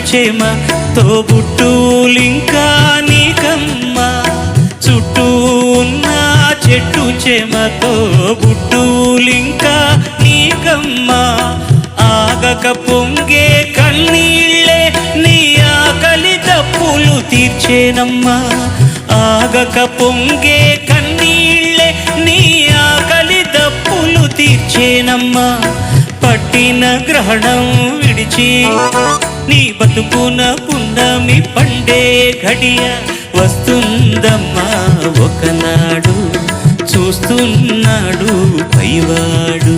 చేమ తోబుట్టులింకా నీకమ్మ చుట్టూ ఉన్న చెట్టు చేమ తోబుట్టులింకా నీకమ్మ ఆగక పొంగే కన్నీళ్ళే నీ ఆకలి తప్పులు తీర్చేనమ్మా ఆగక పొంగే కన్నీళ్ళే నీ ఆకలి తప్పులు తీర్చేనమ్మా పట్టిన గ్రహణం విడిచి నీ బతుకున పున్నమి పండే ఘడియ వస్తుందమ్మా ఒకనాడు చూస్తున్నాడు పైవాడు